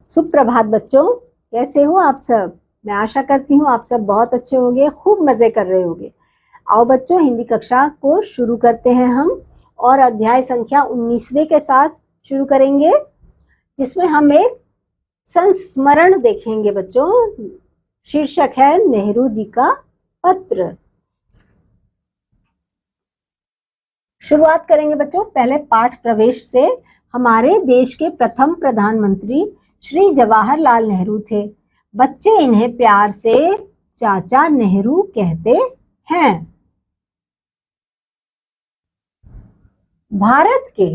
सुप्रभात बच्चों, कैसे हो आप सब। मैं आशा करती हूँ आप सब बहुत अच्छे होंगे, खूब मजे कर रहे होंगे। आओ बच्चों, हिंदी कक्षा को शुरू करते हैं हम और अध्याय संख्या 19वें के साथ शुरू करेंगे, जिसमें हम एक संस्मरण देखेंगे बच्चों। शीर्षक है नेहरू जी का पत्र। शुरुआत करेंगे बच्चों पहले पाठ प्रवेश से। हमारे देश के प्रथम प्रधानमंत्री श्री जवाहरलाल नेहरू थे। बच्चे इन्हें प्यार से चाचा नेहरू कहते हैं। भारत के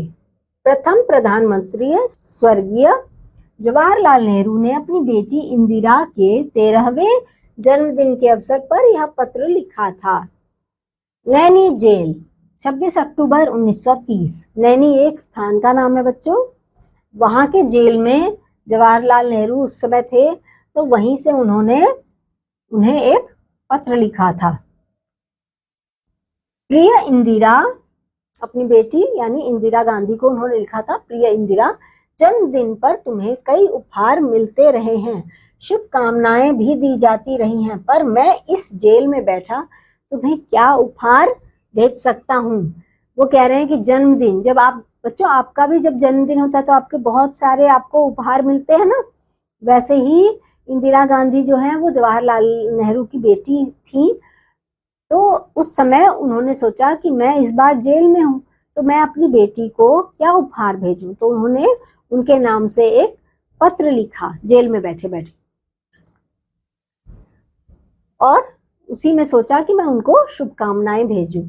प्रथम प्रधानमंत्री स्वर्गीय जवाहरलाल नेहरू ने अपनी बेटी इंदिरा के 13वें जन्मदिन के अवसर पर यह पत्र लिखा था। नैनी जेल, 26 अक्टूबर 1930। नैनी एक स्थान का नाम है बच्चों। वहां के जेल में जवाहरलाल नेहरू उस समय थे, तो वहीं से उन्हें एक पत्र लिखा था। प्रिय इंदिरा, अपनी बेटी यानी इंदिरा गांधी को उन्होंने लिखा था, प्रिय इंदिरा, जन्मदिन पर तुम्हें कई उपहार मिलते रहे हैं, शुभकामनाएं भी दी जाती रही हैं, पर मैं इस जेल में बैठा तुम्हें क्या उपहार भेज सकता हूँ। वो कह रहे हैं कि जन्मदिन, जब आप बच्चों आपका भी जब जन्मदिन होता है तो आपके बहुत सारे आपको उपहार मिलते हैं ना। वैसे ही इंदिरा गांधी जो है वो जवाहरलाल नेहरू की बेटी थी, तो उस समय उन्होंने सोचा कि मैं इस बार जेल में हूँ तो मैं अपनी बेटी को क्या उपहार भेजूं। तो उन्होंने उनके नाम से एक पत्र लिखा जेल में बैठे बैठे, और उसी में सोचा कि मैं उनको शुभकामनाएं भेजूं।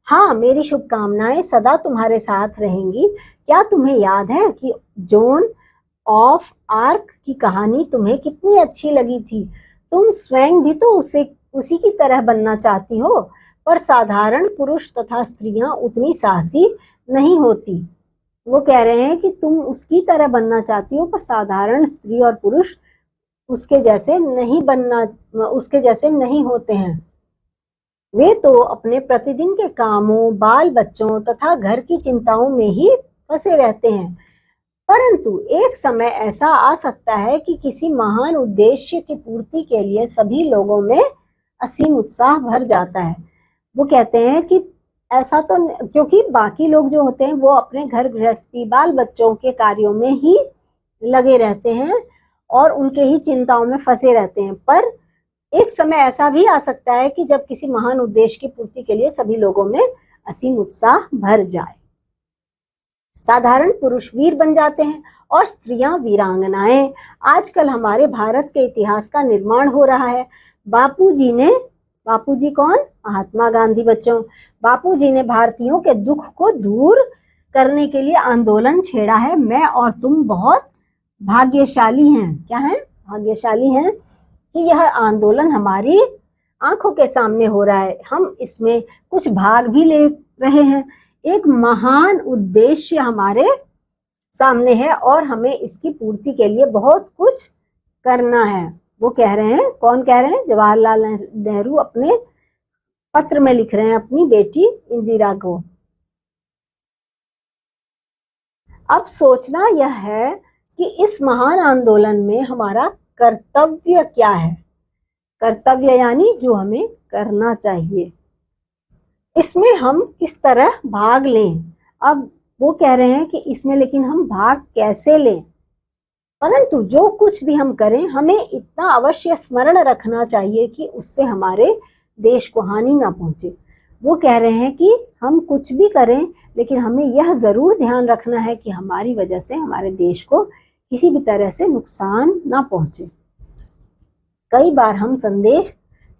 हाँ, मेरी शुभकामनाएं सदा तुम्हारे साथ रहेंगी। क्या तुम्हें याद है कि जोन ऑफ आर्क की कहानी तुम्हें कितनी अच्छी लगी थी। तुम स्वयं भी तो उसी की तरह बनना चाहती हो, पर साधारण पुरुष तथा स्त्रियां उतनी साहसी नहीं होती। वो कह रहे हैं कि तुम उसकी तरह बनना चाहती हो, पर साधारण स्त्री और पुरुष उसके जैसे नहीं होते हैं। वे तो अपने प्रतिदिन के कामों, बाल बच्चों तथा घर की चिंताओं में ही फंसे रहते हैं। परंतु एक समय ऐसा आ सकता है कि किसी महान उद्देश्य की पूर्ति के लिए सभी लोगों में असीम उत्साह भर जाता है। वो कहते हैं कि ऐसा तो, क्योंकि बाकी लोग जो होते हैं वो अपने घर गृहस्थी, बाल बच्चों के कार्यों में ही लगे रहते हैं और उनके ही चिंताओं में फंसे रहते हैं, पर एक समय ऐसा भी आ सकता है कि जब किसी महान उद्देश्य की पूर्ति के लिए सभी लोगों में असीम उत्साह भर जाए। साधारण पुरुष वीर बन जाते हैं और स्त्रियां वीरांगनाएं। आजकल हमारे भारत के इतिहास का निर्माण हो रहा है। बापूजी कौन? महात्मा गांधी बच्चों। बापूजी ने भारतीयों के दुख को दूर करने के लिए आंदोलन छेड़ा है। मैं और तुम बहुत भाग्यशाली हैं। क्या है? भाग्यशाली हैं कि यह आंदोलन हमारी आंखों के सामने हो रहा है। हम इसमें कुछ भाग भी ले रहे हैं। एक महान उद्देश्य हमारे सामने है और हमें इसकी पूर्ति के लिए बहुत कुछ करना है। वो कह रहे हैं, कौन कह रहे हैं? जवाहरलाल नेहरू अपने पत्र में लिख रहे हैं अपनी बेटी इंदिरा को। अब सोचना यह है कि इस महान आंदोलन में हमारा कर्तव्य क्या है। कर्तव्य यानी जो हमें करना चाहिए, इसमें हम किस तरह भाग लें। अब वो कह रहे हैं कि इसमें लेकिन हम भाग कैसे लें। परंतु जो कुछ भी हम करें, हमें इतना अवश्य स्मरण रखना चाहिए कि उससे हमारे देश को हानि ना पहुंचे। वो कह रहे हैं कि हम कुछ भी करें, लेकिन हमें यह जरूर ध्यान रखना है कि हमारी वजह से हमारे देश को किसी भी तरह से नुकसान ना पहुंचे। कई बार हम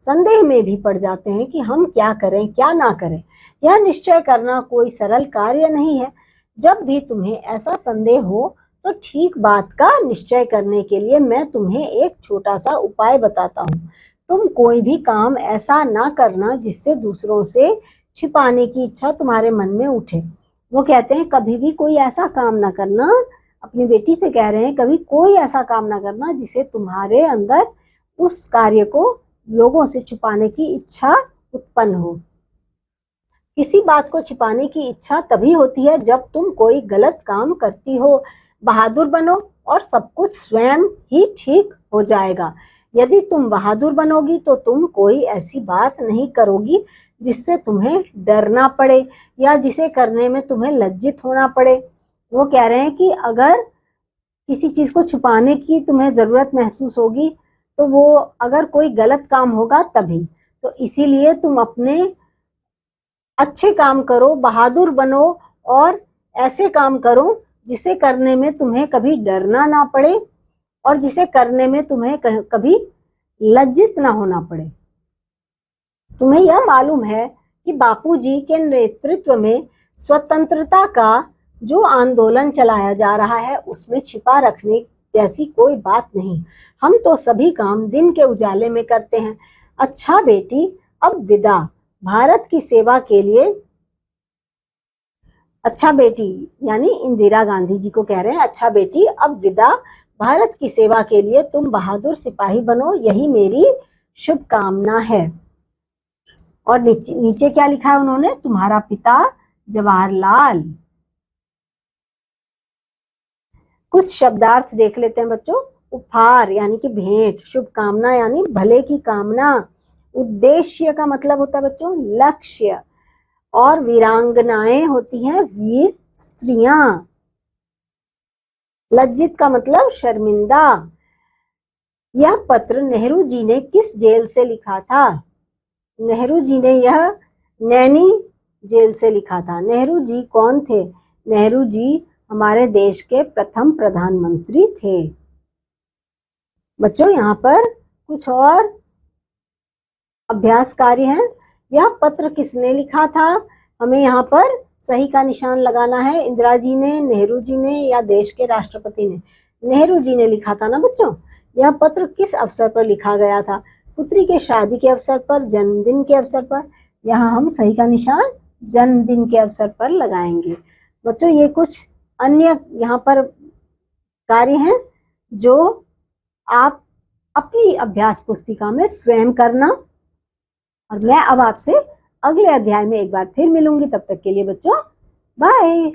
संदेह में भी पड़ जाते हैं कि हम क्या करें क्या ना करें। यह निश्चय करना कोई सरल कार्य नहीं है। जब भी तुम्हें ऐसा संदेह हो तो ठीक बात का निश्चय करने के लिए मैं तुम्हें एक छोटा सा उपाय बताता हूँ। तुम कोई भी काम ऐसा ना करना जिससे दूसरों से छिपाने की इच्छा तुम्हारे मन में उठे। वो कहते हैं कभी भी कोई ऐसा काम ना करना, अपनी बेटी से कह रहे हैं, कभी कोई ऐसा काम ना करना जिसे तुम्हारे अंदर उस कार्य को लोगों से छुपाने की इच्छा उत्पन्न हो। किसी बात को छिपाने की इच्छा तभी होती है जब तुम कोई गलत काम करती हो। बहादुर बनो और सब कुछ स्वयं ही ठीक हो जाएगा। यदि तुम बहादुर बनोगी तो तुम कोई ऐसी बात नहीं करोगी जिससे तुम्हें डरना पड़े या जिसे करने में तुम्हें लज्जित होना पड़े। वो कह रहे हैं कि अगर किसी चीज को छुपाने की तुम्हें जरूरत महसूस होगी तो वो अगर कोई गलत काम होगा तभी। तो इसीलिए तुम अपने अच्छे काम करो, बहादुर बनो और ऐसे काम करो जिसे करने में तुम्हें कभी डरना ना पड़े और जिसे करने में तुम्हें कभी लज्जित ना होना पड़े। तुम्हें यह मालूम है कि बापूजी के नेतृत्व में स्वतंत्रता का जो आंदोलन चलाया जा रहा है उसमें छिपा रखने जैसी कोई बात नहीं। हम तो सभी काम दिन के उजाले में करते हैं। अच्छा बेटी, अब विदा। भारत की सेवा के लिए, अच्छा बेटी यानी इंदिरा गांधी जी को कह रहे हैं, अच्छा बेटी अब विदा। भारत की सेवा के लिए तुम बहादुर सिपाही बनो, यही मेरी शुभकामना है। और नीचे क्या लिखा है उन्होंने, तुम्हारा पिता जवाहरलाल। कुछ शब्दार्थ देख लेते हैं बच्चों। उपहार यानी कि भेंट, शुभकामना यानी भले की कामना, उद्देश्य का मतलब होता है बच्चों लक्ष्य, और वीरांगनाएं होती हैं वीर स्त्रियां। लज्जित का मतलब शर्मिंदा। यह पत्र नेहरू जी ने किस जेल से लिखा था? नेहरू जी ने यह नैनी जेल से लिखा था। नेहरू जी कौन थे? नेहरू जी हमारे देश के प्रथम प्रधानमंत्री थे। बच्चों यहाँ पर कुछ और अभ्यास कार्य हैं। यह पत्र किसने लिखा था? हमें यहाँ पर सही का निशान लगाना है। इंदिरा जी ने, नेहरू जी ने या देश के राष्ट्रपति ने? नेहरू जी ने लिखा था ना बच्चों। यह पत्र किस अवसर पर लिखा गया था? पुत्री के शादी के अवसर पर, जन्मदिन के अवसर पर। यहाँ हम सही का निशान जन्मदिन के अवसर पर लगाएंगे। बच्चों ये कुछ अन्य यहाँ पर कार्य हैं जो आप अपनी अभ्यास पुस्तिका में स्वयं करना। और मैं अब आपसे अगले अध्याय में एक बार फिर मिलूंगी। तब तक के लिए बच्चों बाय।